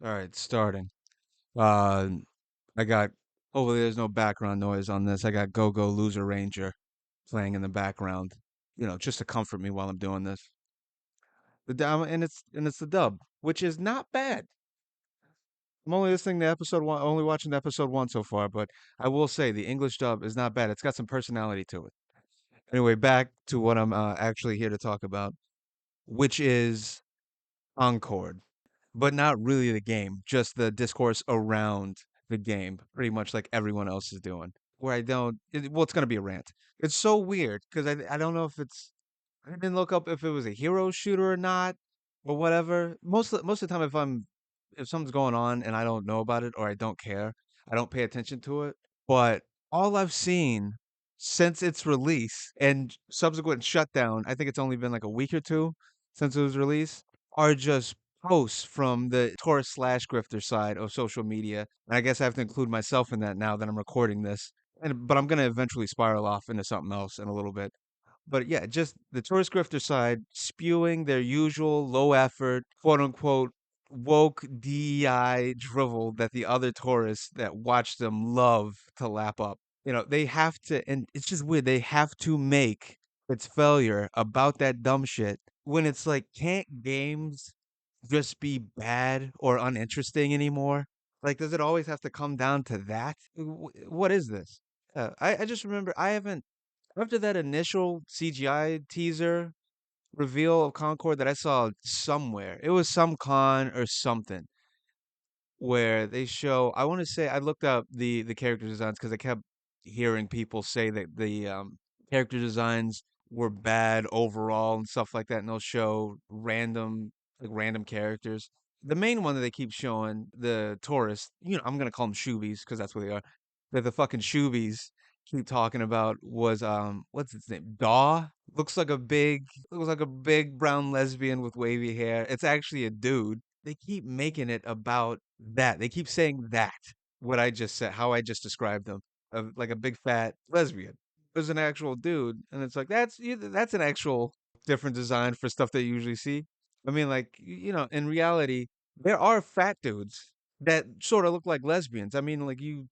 All right, starting. Uh, I got, hopefully there's no background noise on this. I got Go Go Loser Ranger playing in the background, just to comfort me while I'm doing this. And it's the dub, which is not bad. I'm only listening to episode one, only watching episode one so far, but I will say the English dub is not bad. It's got some personality to it. Anyway, back to what I'm actually here to talk about, which is Concord, but not really the game, just the discourse around the game, pretty much like everyone else is doing. Where I don't, well, it's gonna be a rant. It's so weird because I don't know if it's I didn't look up if it was a hero shooter or not or whatever. Most of the time, if something's going on and I don't know about it or I don't care, I don't pay attention to it. But all I've seen since its release and subsequent shutdown, I think it's only been like a week or two since it was released, are just posts from the tourist slash grifter side of social media. And I guess I have to include myself in that now that I'm recording this. But I'm gonna eventually spiral off into something else in a little bit. But yeah, just the tourist grifter side spewing their usual low effort, quote unquote, woke DEI drivel that the other tourists that watch them love to lap up. They have to, and it's just weird. They have to make its failure about that dumb shit when it's like, can't games just be bad or uninteresting anymore? Like, does it always have to come down to that? What is this? I just remember I haven't after that initial CGI teaser reveal of Concord that I saw somewhere, it was some con or something where they show. I want to say I looked up the character designs because I kept hearing people say that the character designs were bad overall and stuff like that, and they'll show random characters. The main one that they keep showing, the tourist, I'm gonna call them shoobies because that's what they are. That the fucking shoobies keep talking about was what's its name? Daw looks like a big brown lesbian with wavy hair. It's actually a dude. They keep making it about that. They keep saying that what I just said, how I just described them, of like a big fat lesbian. There's an actual dude, and it's like that's an actual different design for stuff that you usually see. I mean, like in reality, there are fat dudes that sort of look like lesbians. I mean, like you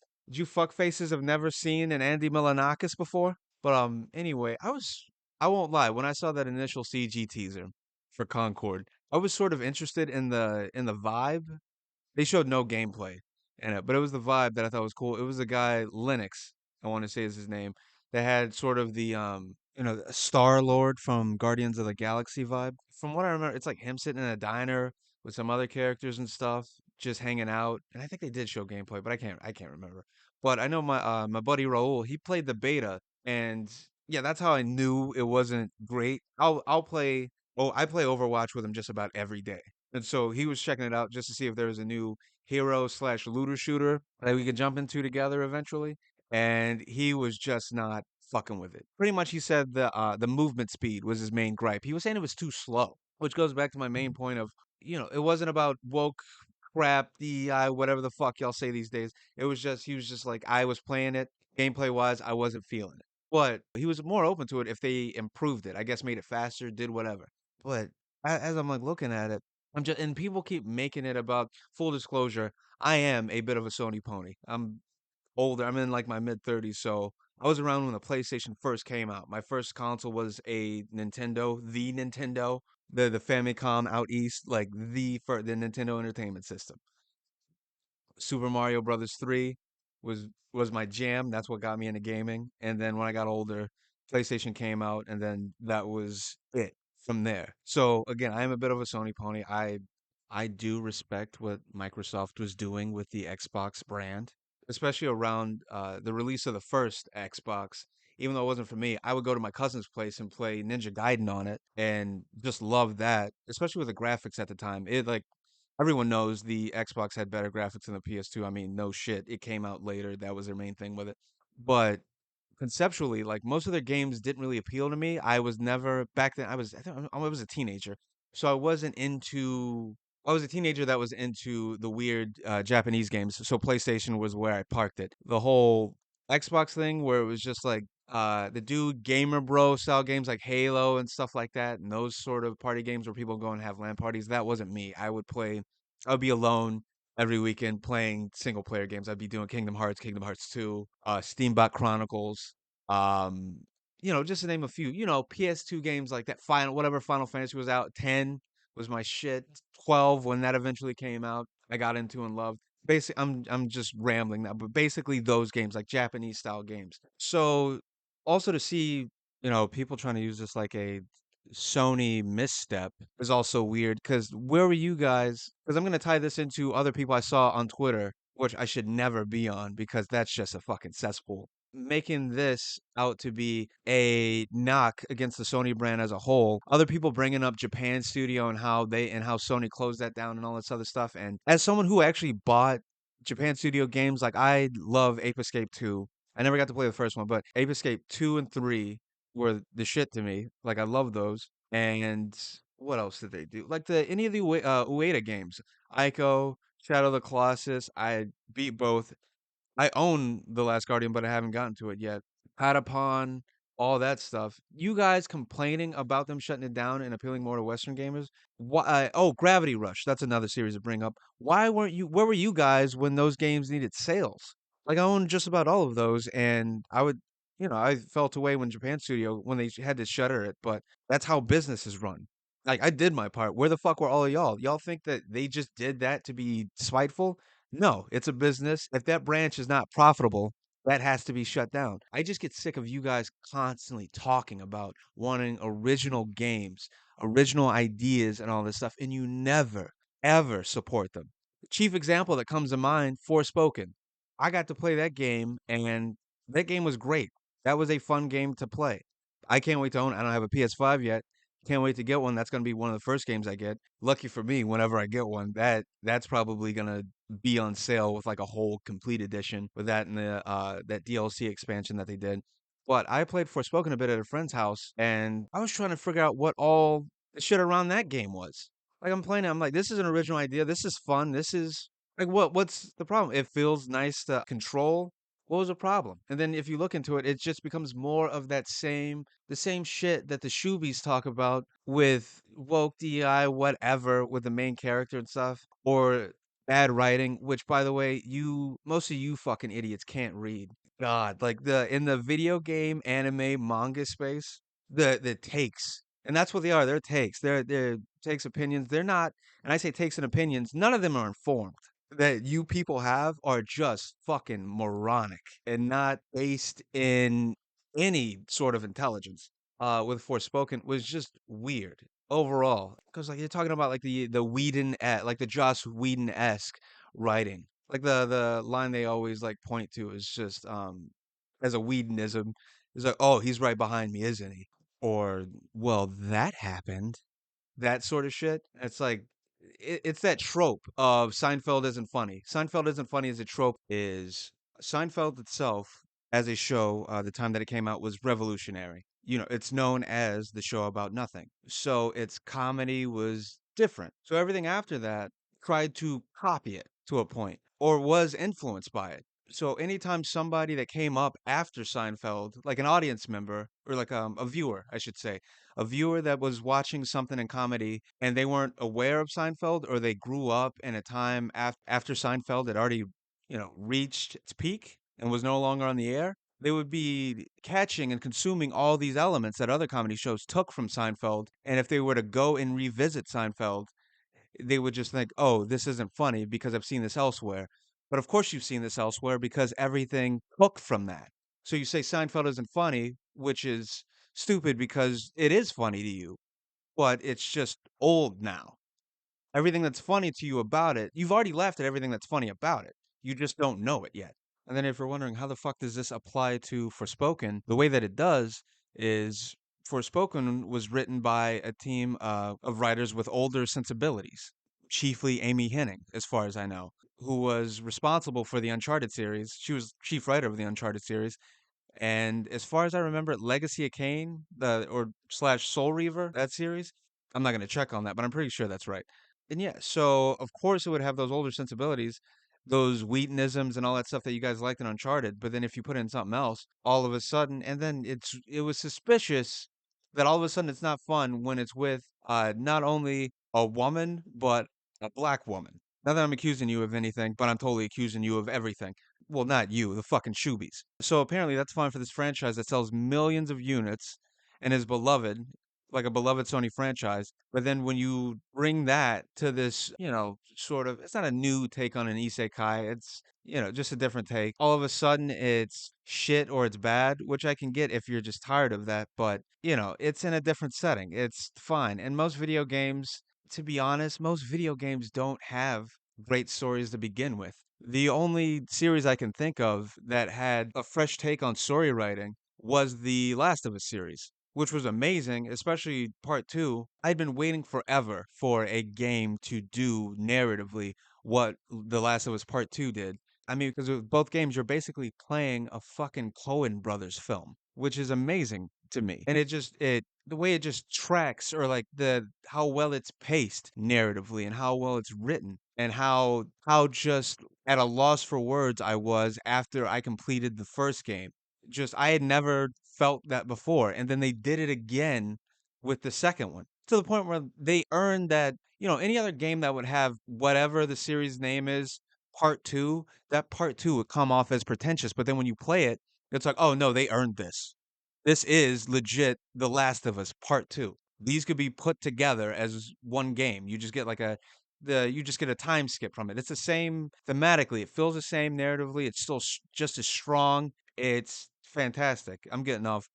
fuck faces have never seen an Andy Milonakis before. But anyway, I won't lie, when I saw that initial CG teaser for Concord, I was sort of interested in the vibe. They showed no gameplay in it, but it was the vibe that I thought was cool. It was the guy Linux, I want to say is his name, that had sort of the Star Lord from Guardians of the Galaxy vibe. From what I remember, it's like him sitting in a diner with some other characters and stuff, just hanging out. And I think they did show gameplay, but I can't remember. But I know my buddy Raul, he played the beta, and yeah, that's how I knew it wasn't great. I'll play. Oh, I play Overwatch with him just about every day. And so he was checking it out just to see if there was a new hero slash looter shooter that we could jump into together eventually. And he was just not fucking with it. Pretty much, he said the movement speed was his main gripe. He was saying it was too slow, which goes back to my main point of it wasn't about woke crap, DEI, whatever the fuck y'all say these days. It was just he was just like I was playing it gameplay wise, I wasn't feeling it. But he was more open to it if they improved it. I guess made it faster, did whatever. But as I'm like looking at it. And people keep making it about full disclosure. I am a bit of a Sony pony. I'm older. I'm in like my mid 30s, so I was around when the PlayStation first came out. My first console was a Nintendo, the Famicom out east, like for the Nintendo Entertainment System. Super Mario Brothers 3 was my jam. That's what got me into gaming. And then when I got older, PlayStation came out and then that was it from there. So again, I am a bit of a Sony pony. I do respect what Microsoft was doing with the Xbox brand, especially around the release of the first Xbox. Even though it wasn't for me, I would go to my cousin's place and play Ninja Gaiden on it and just love that, especially with the graphics at the time. It like everyone knows the Xbox had better graphics than the PS2. I mean, no shit. It came out later. That was their main thing with it. But conceptually, like most of their games didn't really appeal to me. I was never back then. I think I was a teenager, so I was a teenager that was into the weird Japanese games. So PlayStation was where I parked it. The whole Xbox thing, where it was just like the dude gamer bro style games like Halo and stuff like that, and those sort of party games where people go and have LAN parties. That wasn't me. I would be alone every weekend playing single player games. I'd be doing Kingdom Hearts 2, Steamboat Chronicles, um, just to name a few, PS2 games like that, whatever Final Fantasy was out, 10 was my shit, 12 when that eventually came out, I got into and loved. Basically, I'm just rambling now, but basically those games, like Japanese style games. So also to see, people trying to use this like a Sony misstep is also weird because where were you guys? Because I'm gonna tie this into other people I saw on Twitter, which I should never be on because that's just a fucking cesspool. Making this out to be a knock against the Sony brand as a whole. Other people bringing up Japan Studio and how Sony closed that down and all this other stuff. And as someone who actually bought Japan Studio games, like I love Ape Escape 2. I never got to play the first one, but Ape Escape 2 and 3 were the shit to me. Like I love those. And what else did they do? Like the any of the Ueda games, Ico, Shadow of the Colossus. I beat both. I own The Last Guardian, but I haven't gotten to it yet. Patapon, all that stuff. You guys complaining about them shutting it down and appealing more to Western gamers? Why? Oh, Gravity Rush. That's another series to bring up. Why weren't you? Where were you guys when those games needed sales? Like I own just about all of those, and I felt away when Japan Studio when they had to shutter it. But that's how business is run. Like I did my part. Where the fuck were all of y'all? Y'all think that they just did that to be spiteful? No, it's a business. If that branch is not profitable, that has to be shut down. I just get sick of you guys constantly talking about wanting original games, original ideas, and all this stuff, and you never, ever support them. Chief example that comes to mind, Forspoken. I got to play that game, and that game was great. That was a fun game to play. I can't wait to own it. I don't have a PS5 yet. Can't wait to get one. That's going to be one of the first games I get. Lucky for me, whenever I get one, that's probably going to be on sale with like a whole complete edition with that and the that DLC expansion that they did. But I played Forspoken a bit at a friend's house, and I was trying to figure out what all the shit around that game was. Like I'm playing it, I'm like, this is an original idea. This is fun. This is like what's the problem? It feels nice to control. What was the problem? And then if you look into it, it just becomes more of the same shit that the Shoobies talk about with woke DEI, whatever, with the main character and stuff, or bad writing, which by the way, most of you fucking idiots can't read. God, like the in the video game, anime, manga space, the takes. And that's what they are. They're takes. They're takes opinions. They're not, and I say takes and opinions, none of them are informed. That you people have are just fucking moronic and not based in any sort of intelligence. With Forspoken was just weird overall because like you're talking about like the Whedon like the Joss Whedon esque writing, like the line they always like point to is just as a Whedonism is like, oh, he's right behind me, isn't he? Or well, that happened, that sort of shit. It's like it's that trope of Seinfeld isn't funny. Seinfeld isn't funny as a trope is Seinfeld itself as a show, the time that it came out was revolutionary. It's known as the show about nothing. So its comedy was different. So everything after that tried to copy it to a point or was influenced by it. So anytime somebody that came up after Seinfeld, like an audience member or like a viewer, I should say, a viewer that was watching something in comedy and they weren't aware of Seinfeld or they grew up in a time after Seinfeld had already, reached its peak and was no longer on the air, they would be catching and consuming all these elements that other comedy shows took from Seinfeld. And if they were to go and revisit Seinfeld, they would just think, oh, this isn't funny because I've seen this elsewhere. But of course, you've seen this elsewhere because everything took from that. So you say Seinfeld isn't funny, which is stupid because it is funny to you, but it's just old now. Everything that's funny to you about it, you've already laughed at everything that's funny about it. You just don't know it yet. And then if you're wondering how the fuck does this apply to Forspoken, the way that it does is Forspoken was written by a team of writers with older sensibilities, chiefly Amy Hennig, as far as I know, who was responsible for the Uncharted series. She was chief writer of the Uncharted series, and as far as I remember, Legacy of Kain, the or slash Soul Reaver, that series, I'm not gonna check on that, but I'm pretty sure that's right. And yeah, so of course it would have those older sensibilities, those Wheatonisms and all that stuff that you guys liked in Uncharted. But then if you put in something else, all of a sudden, and then it was suspicious that all of a sudden it's not fun when it's with not only a woman but a black woman. Not that I'm accusing you of anything, but I'm totally accusing you of everything. Well, not you, the fucking Shoobies. So apparently that's fine for this franchise that sells millions of units and is beloved, like a beloved Sony franchise. But then when you bring that to this, sort of, it's not a new take on an isekai. It's, just a different take. All of a sudden it's shit or it's bad, which I can get if you're just tired of that. But, it's in a different setting. It's fine. And most video games, to be honest, most video games don't have great stories to begin with. The only series I can think of that had a fresh take on story writing was the Last of Us series, which was amazing, especially part two. I'd been waiting forever for a game to do narratively what The Last of Us Part 2 did. I mean, because with both games, you're basically playing a fucking Coen Brothers film, which is amazing to me. And the way it just tracks, or like how well it's paced narratively and how well it's written, and how just at a loss for words I was after I completed the first game. Just I had never felt that before, and then they did it again with the second one, to the point where they earned that, any other game that would have whatever the series name is, part 2, that part 2 would come off as pretentious, but then when you play it, it's like, "Oh, no, they earned this. This is legit The Last of Us Part 2." These could be put together as one game. You just get like you just get a time skip from it. It's the same thematically. It feels the same narratively. It's still just as strong. It's fantastic. I'm getting off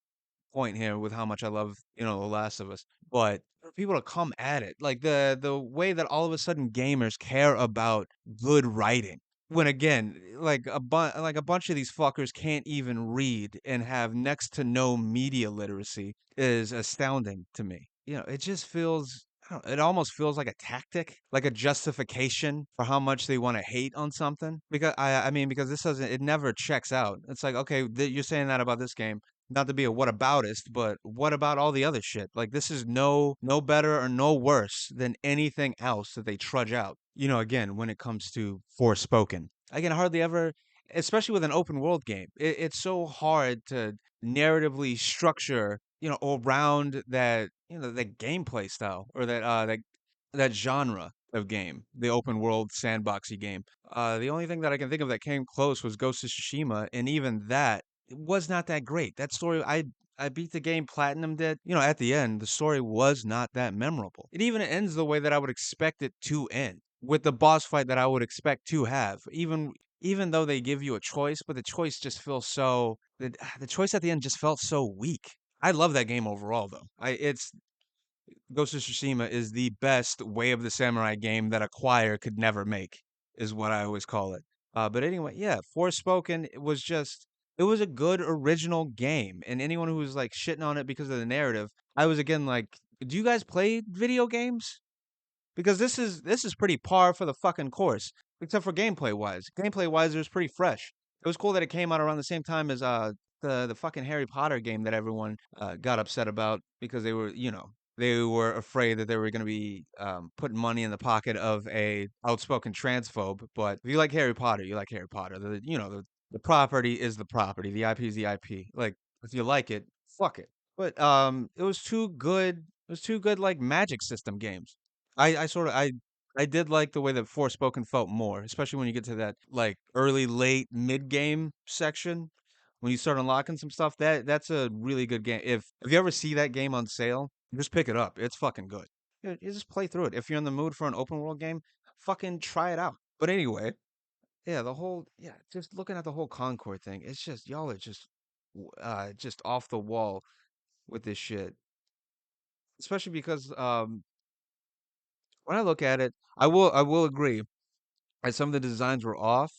point here with how much I love, The Last of Us. But for people to come at it, like the way that all of a sudden gamers care about good writing, when again, like a bunch of these fuckers can't even read and have next to no media literacy, is astounding to me. It just feels. I don't know, it almost feels like a tactic, like a justification for how much they want to hate on something. Because I mean, because this doesn't, it never checks out. It's like, okay, you're saying that about this game, not to be a whataboutist, but what about all the other shit? Like this is no better or no worse than anything else that they trudge out. Again, when it comes to Forspoken, I can hardly ever, especially with an open world game, it's so hard to narratively structure, around that gameplay style, or that genre of game, the open world sandboxy game. The only thing that I can think of that came close was Ghost of Tsushima, and even that, it was not that great. That story, I beat the game, platinum did. At the end, the story was not that memorable. It even ends the way that I would expect it to end, with the boss fight that I would expect to have. Even though they give you a choice, but the choice just feels so the choice at the end just felt so weak. I love that game overall though. I it's Ghost of Tsushima is the best Way of the Samurai game that Acquire could never make, is what I always call it. But anyway, yeah, Forspoken, it was a good original game, and anyone who was like shitting on it because of the narrative, I was again like, do you guys play video games? Because this is pretty par for the fucking course, except for gameplay wise. Gameplay wise, it was pretty fresh. It was cool that it came out around the same time as the fucking Harry Potter game that everyone got upset about because they were afraid that they were going to be putting money in the pocket of a outspoken transphobe. But if you like Harry Potter, you like Harry Potter. The property is the property. The IP is the IP. Like if you like it, fuck it. But it was two good. It was two good like magic system games. I sort of I did like the way that Forspoken felt more, especially when you get to that like early, late, mid game section. When you start unlocking some stuff, that's a really good game. If you ever see that game on sale, just pick it up. It's fucking good. You just play through it. If you're in the mood for an open world game, fucking try it out. But anyway, yeah, just looking at the whole Concord thing, it's just y'all are just off the wall with this shit. Especially because when I look at it, I will agree that some of the designs were off.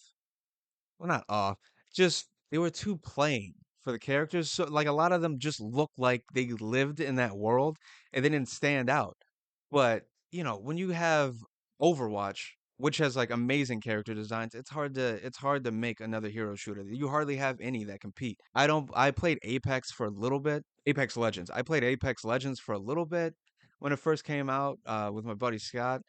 Well, not off. Just they were too plain for the characters. So like a lot of them just looked like they lived in that world and they didn't stand out. But, when you have Overwatch, which has like amazing character designs, it's hard to make another hero shooter. You hardly have any that compete. I played Apex for a little bit. Apex Legends. I played Apex Legends for a little bit when it first came out with my buddy Scott,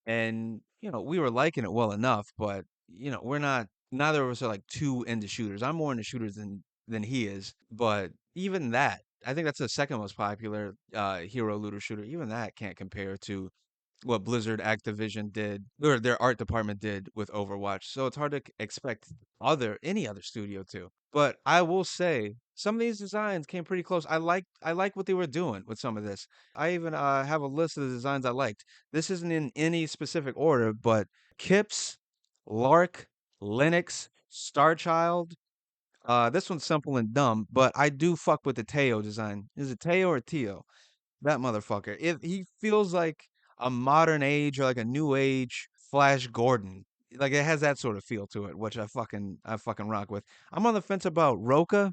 and we were liking it well enough, but we're not. Neither of us are like too into shooters. I'm more into shooters than he is, but even that, I think that's the second most popular hero looter shooter. Even that can't compare to what Blizzard Activision did or their art department did with Overwatch. So it's hard to expect any other studio to. But I will say some of these designs came pretty close. I like what they were doing with some of this. I even have a list of the designs I liked. This isn't in any specific order, but Kips, Lark, Linux, Starchild. This one's simple and dumb, but I do fuck with the Teo design. Is it Teo or Teo? That motherfucker. He feels like a modern age or like a new age Flash Gordon. Like it has that sort of feel to it, which I fucking rock with. I'm on the fence about Raka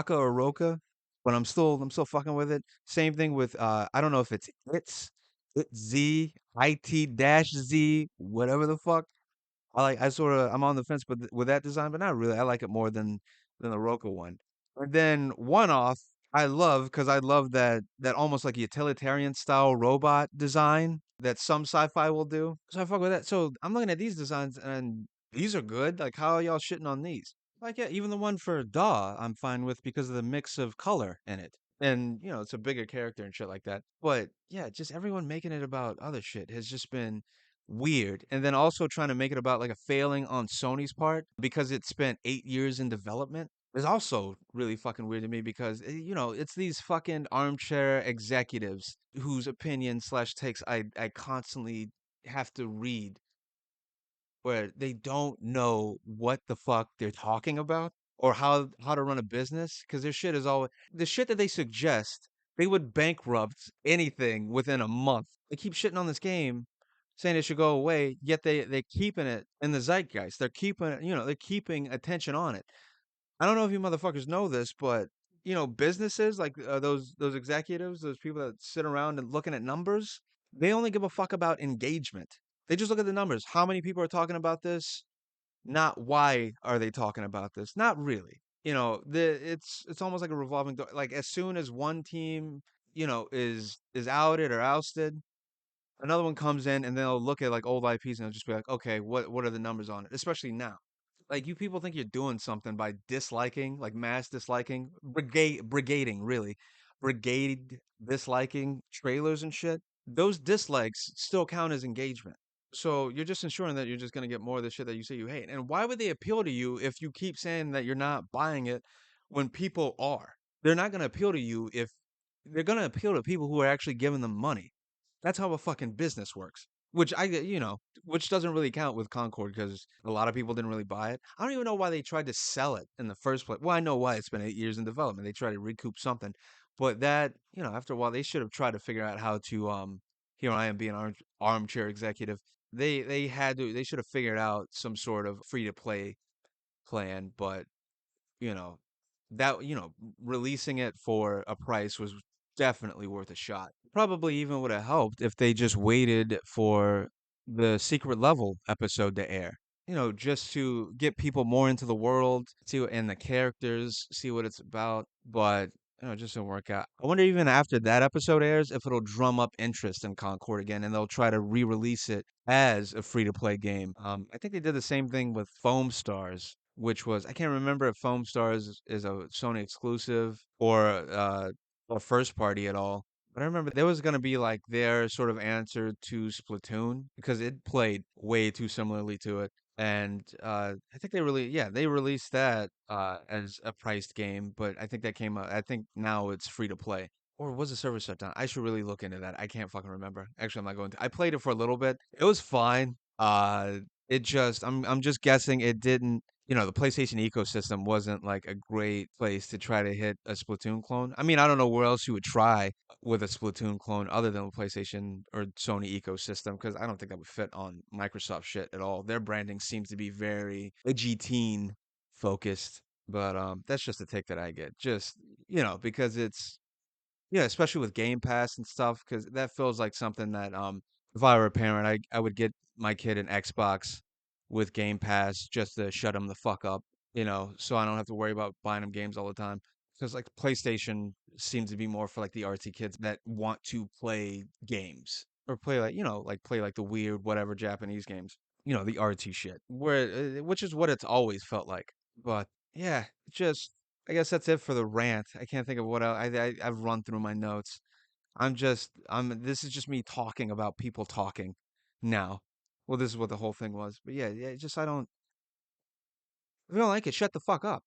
or Roka, but I'm still fucking with it. Same thing with I don't know if it's Z, IT dash Z, whatever the fuck. I'm on the fence with that design, but not really. I like it more than the Roku one. And then one off I love because I love that almost like utilitarian style robot design that some sci-fi will do. So I fuck with that. So I'm looking at these designs and these are good. Like how are y'all shitting on these? Like yeah, even the one for Daw I'm fine with because of the mix of color in it. And it's a bigger character and shit like that. But yeah, just everyone making it about other shit has just been weird. And then also trying to make it about like a failing on Sony's part because it spent 8 years in development is also really fucking weird to me because it's these fucking armchair executives whose opinion slash takes I constantly have to read where they don't know what the fuck they're talking about or how to run a business because their shit is all the shit that they suggest they would bankrupt anything within a month. They keep shitting on this game saying it should go away, yet they keeping it in the zeitgeist. They're keeping it, they're keeping attention on it. I don't know if you motherfuckers know this, but businesses like those executives, those people that sit around and looking at numbers, they only give a fuck about engagement. They just look at the numbers. How many people are talking about this? Not why are they talking about this? Not really. It's almost like a revolving door. Like as soon as one team, is outed or ousted, another one comes in and they'll look at like old IPs and they'll just be like, okay, what are the numbers on it? Especially now. Like you people think you're doing something by disliking, like mass disliking, brigading, really. Brigade disliking trailers and shit. Those dislikes still count as engagement. So you're just ensuring that you're just gonna get more of the shit that you say you hate. And why would they appeal to you if you keep saying that you're not buying it when people are? They're not gonna appeal to you if they're gonna appeal to people who are actually giving them money. That's how a fucking business works. Which doesn't really count with Concord because a lot of people didn't really buy it. I don't even know why they tried to sell it in the first place. Well, I know why it's been 8 years in development. They tried to recoup something, but after a while, they should have tried to figure out how to. Here I am being armchair executive. They should have figured out some sort of free to play plan, but you know, that releasing it for a price was definitely worth a shot. Probably even would have helped if they just waited for the secret level episode to air. Just to get people more into the world, see and the characters, see what it's about. But it just didn't work out. I wonder even after that episode airs if it'll drum up interest in Concord again, and they'll try to re-release it as a free-to-play game. I think they did the same thing with Foam Stars, which was I can't remember if Foam Stars is a Sony exclusive or first party at all. But I remember there was gonna be like their sort of answer to Splatoon because it played way too similarly to it. And I think they released that as a priced game, but I think that came out. I think now it's free to play. Or was the server shut down? I should really look into that. I can't fucking remember. Actually, I'm not going to. I played it for a little bit. It was fine. I'm just guessing it didn't. The PlayStation ecosystem wasn't like a great place to try to hit a Splatoon clone. I mean, I don't know where else you would try with a Splatoon clone other than the PlayStation or Sony ecosystem because I don't think that would fit on Microsoft shit at all. Their branding seems to be very edgy teen focused, but that's just a take that I get. Just because it's especially with Game Pass and stuff, because that feels like something that if I were a parent, I would get my kid an Xbox with Game Pass just to shut him the fuck up, so I don't have to worry about buying him games all the time. Because like PlayStation seems to be more for like the artsy kids that want to play games or play play like the weird whatever Japanese games, the artsy shit, which is what it's always felt like. But yeah, just I guess that's it for the rant. I can't think of what else. I've run through my notes. this is just me talking about people talking now. Well, this is what the whole thing was. But yeah, yeah, just I don't, if you don't like it, shut the fuck up.